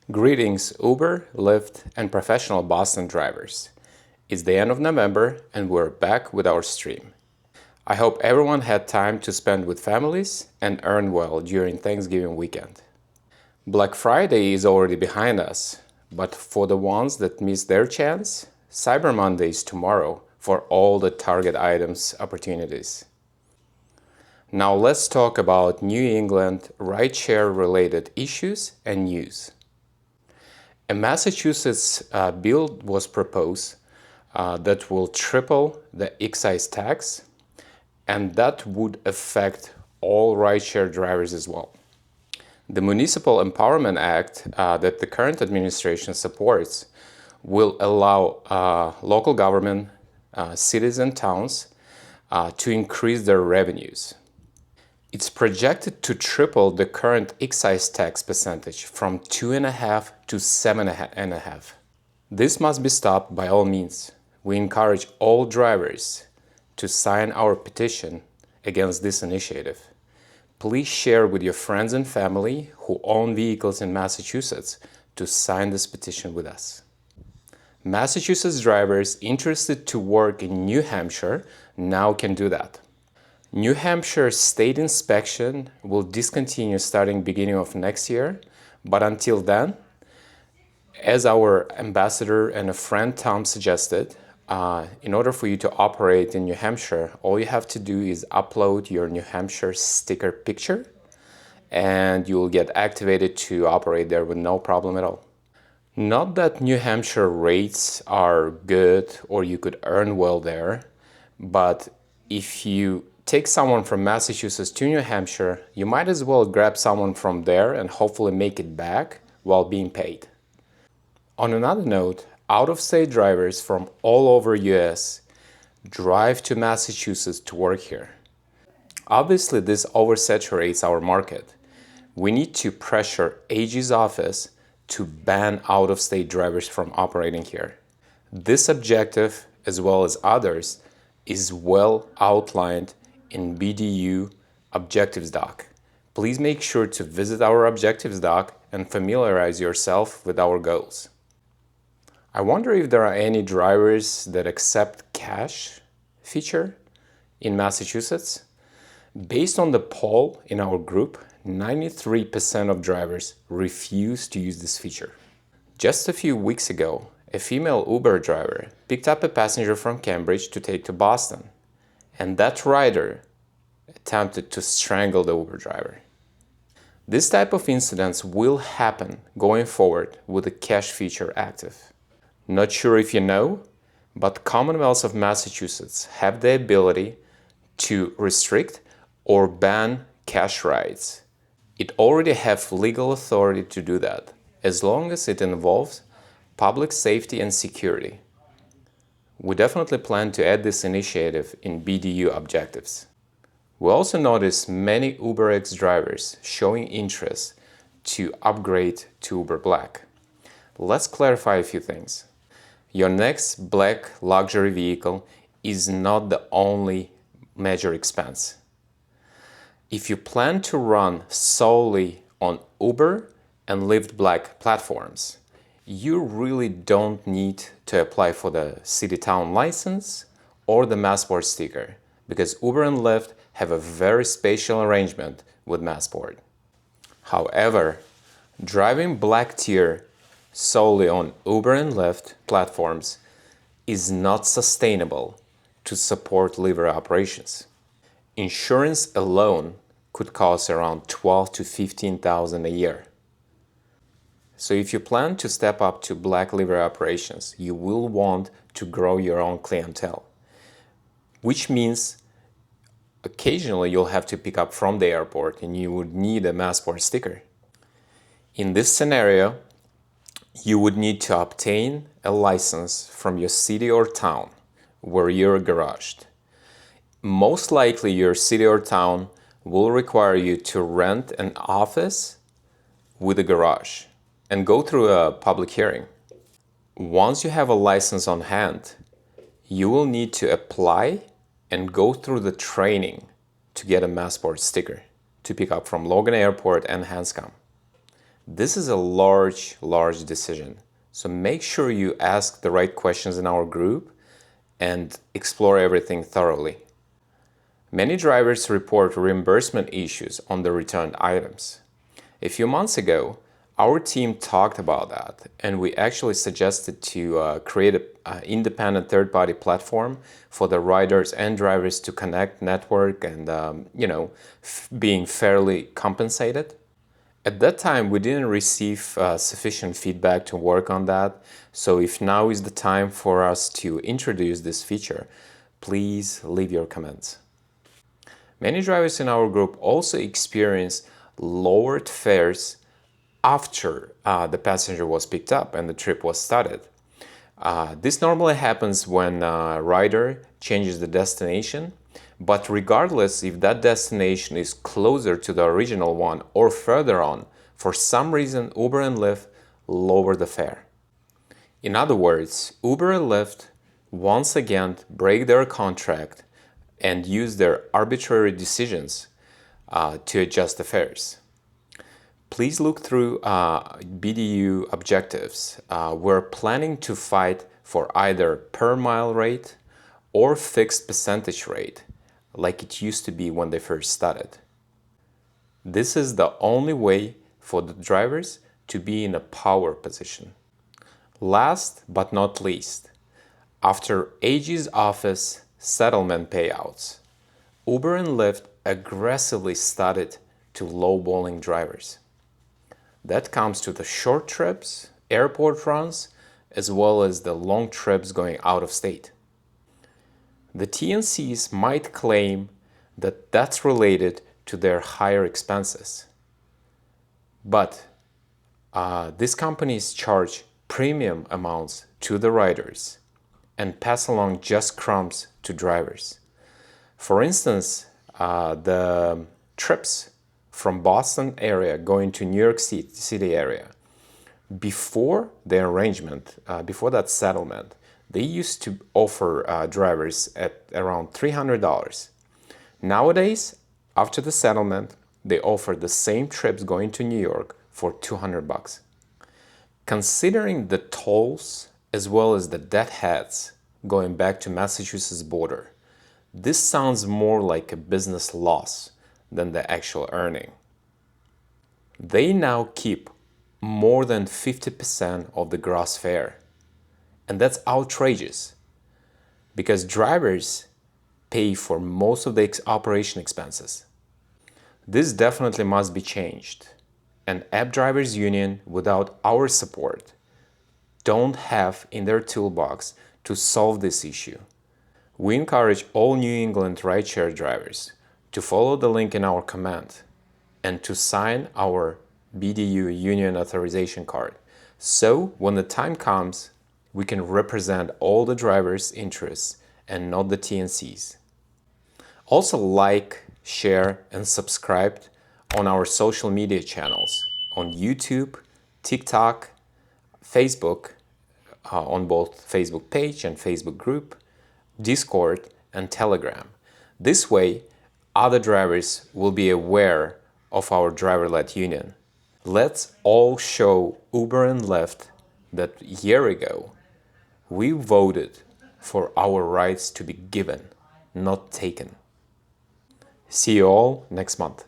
Greetings Uber, Lyft, and professional Boston drivers. It's the end of November and we're back with our stream. I hope everyone had time to spend with families and earn well during Thanksgiving weekend. Black Friday is already behind us, but for the ones that missed their chance, Cyber Monday is tomorrow for all the Target items opportunities. Now let's talk about New England rideshare related issues and news. A Massachusetts bill was proposed that will triple the excise tax, and that would affect all rideshare drivers as well. The Municipal Empowerment Act that the current administration supports will allow local government, cities and towns to increase their revenues. It's projected to triple the current excise tax percentage from 2.5% to 7.5%. This must be stopped by all means. We encourage all drivers to sign our petition against this initiative. Please share with your friends and family who own vehicles in Massachusetts to sign this petition with us. Massachusetts drivers interested to work in New Hampshire now can do that. New Hampshire state inspection will discontinue starting beginning of next year, but until then, as our ambassador and a friend Tom suggested, in order for you to operate in New Hampshire, all you have to do is upload your New Hampshire sticker picture and you will get activated to operate there with no problem at all. Not that New Hampshire rates are good or you could earn well there, but if you take someone from Massachusetts to New Hampshire, you might as well grab someone from there and hopefully make it back while being paid. On another note, out-of-state drivers from all over US drive to Massachusetts to work here. Obviously, this oversaturates our market. We need to pressure AG's office to ban out-of-state drivers from operating here. This objective, as well as others, is well outlined in BDU Objectives Doc. Please make sure to visit our Objectives Doc and familiarize yourself with our goals. I wonder if there are any drivers that accept cash feature in Massachusetts. Based on the poll in our group, 93% of drivers refuse to use this feature. Just a few weeks ago, a female Uber driver picked up a passenger from Cambridge to take to Boston, and that rider attempted to strangle the Uber driver. This type of incidents will happen going forward with the cash feature active. Not sure if you know, but Commonwealths of Massachusetts have the ability to restrict or ban cash rides. It already have legal authority to do that, as long as it involves public safety and security. We definitely plan to add this initiative in BDU objectives. We also notice many UberX drivers showing interest to upgrade to Uber Black. Let's clarify a few things. Your next black luxury vehicle is not the only major expense. If you plan to run solely on Uber and Lyft Black platforms, you really don't need to apply for the city-town license or the Massport sticker, because Uber and Lyft have a very special arrangement with Massport. However, driving Black tier solely on Uber and Lyft platforms is not sustainable to support livery operations. Insurance alone could cost around $12,000 to $15,000 a year. So if you plan to step up to Black livery operations, you will want to grow your own clientele, which means occasionally you'll have to pick up from the airport and you would need a Massport sticker. In this scenario, you would need to obtain a license from your city or town where you're garaged. Most likely your city or town will require you to rent an office with a garage and go through a public hearing. Once you have a license on hand, you will need to apply and go through the training to get a Massport sticker to pick up from Logan Airport and Hanscom. This is a large decision, so make sure you ask the right questions in our group and explore everything thoroughly. Many drivers report reimbursement issues on the returned items. A few months ago, our team talked about that, and we actually suggested to create an independent third-party platform for the riders and drivers to connect, network, and being fairly compensated. At that time, we didn't receive sufficient feedback to work on that, so if now is the time for us to introduce this feature, please leave your comments. Many drivers in our group also experience lowered fares after the passenger was picked up and the trip was started. This normally happens when a rider changes the destination, but regardless if that destination is closer to the original one or further on, for some reason Uber and Lyft lower the fare. In other words, Uber and Lyft once again break their contract and use their arbitrary decisions to adjust the fares. Please look through BDU objectives. We're planning to fight for either per mile rate or fixed percentage rate, like it used to be when they first started. This is the only way for the drivers to be in a power position. Last but not least, after AG's office settlement payouts, Uber and Lyft aggressively started to lowballing drivers. That comes to the short trips, airport runs, as well as the long trips going out of state. The TNCs might claim that that's related to their higher expenses. But these companies charge premium amounts to the riders and pass along just crumbs to drivers. For instance, the trips from Boston area going to New York City area, before the arrangement, before that settlement, they used to offer drivers at around $300. Nowadays, after the settlement, they offer the same trips going to New York for $200. Considering the tolls as well as the deadheads going back to Massachusetts border, this sounds more like a business loss than the actual earning. They now keep more than 50% of the gross fare. And that's outrageous because drivers pay for most of the operation expenses. This definitely must be changed. And App Drivers Union, without our support, don't have in their toolbox to solve this issue. We encourage all New England rideshare drivers to follow the link in our comment and to sign our BDU union authorization card. So when the time comes, we can represent all the drivers' interests and not the TNCs. Also like, share, and subscribe on our social media channels on YouTube, TikTok, Facebook, on both Facebook page and Facebook group, Discord, and Telegram. This way, other drivers will be aware of our driver-led union. Let's all show Uber and Lyft that a year ago, we voted for our rights to be given, not taken. See you all next month.